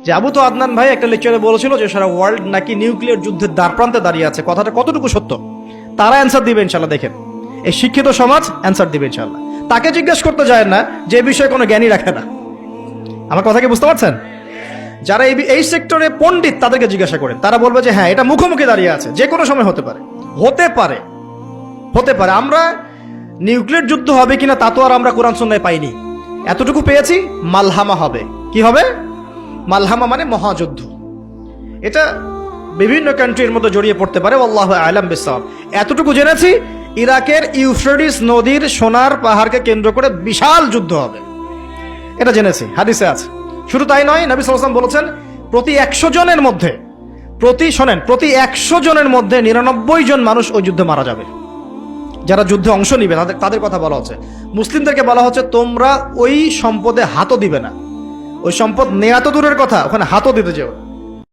যে আবু তো আদনান ভাই একটা লেকচারে বলেছিল যে সারা ওয়ার্ল্ড নাকি নিউক্লিয়ার যুদ্ধের দ্বারপ্রান্তে দাঁড়িয়ে আছে। কথাটা কতটুকু সত্য তারা অ্যান্সার দিবে ইনশাল্লাহ। দেখেন, এই শিক্ষিত সমাজ অ্যান্সার দিবে ইনশাল্লাহ। তাকে জিজ্ঞেস করতে যায় না যে বিষয়ে কোনো জ্ঞানই রাখে না। আমার কথা কি বুঝতে পারছেন? যারা এই সেক্টরে পণ্ডিত তাদেরকে জিজ্ঞাসা করেন, তারা বলবে যে হ্যাঁ, এটা মুখোমুখি দাঁড়িয়ে আছে, যে কোনো সময় হতে পারে, হতে পারে, হতে পারে। আমরা নিউক্লিয়ার যুদ্ধ হবে কিনা তা তো আর আমরা কোরআন সুন্নাহয় পাইনি। এতটুকু পেয়েছি, মালহামা হবে। কি হবে? মালহামা মানে মহাযুদ্ধ। এটা বিভিন্ন কান্ট্রির মধ্যে জড়িয়ে পড়তে পারে, আল্লাহু আ'লাম বিসসাওয়াব। এতটুকু জেনেছি, ইরাকের ইউফ্রেটিস নদীর সোনার পাহাড়কে কেন্দ্র করে বিশাল যুদ্ধ হবে, এটা জেনেছি, হাদিসে আছে। শুধু তাই নয়, নবী সাল্লাল্লাহু আলাইহি ওয়াসাল্লাম বলেছেন প্রতি 100 জনের মধ্যে, প্রতি 100 জনের মধ্যে 99 জন মানুষ ওই যুদ্ধে মারা যাবে। যারা যুদ্ধে অংশ নিবে তাদের কথা বলা হচ্ছে। মুসলিমদেরকে বলা হচ্ছে তোমরা ওই সম্পদে হাতও দিবে না। ওই সম্পদ নেয়া তো দূরের কথা, ওখানে হাতও দিতে যেও।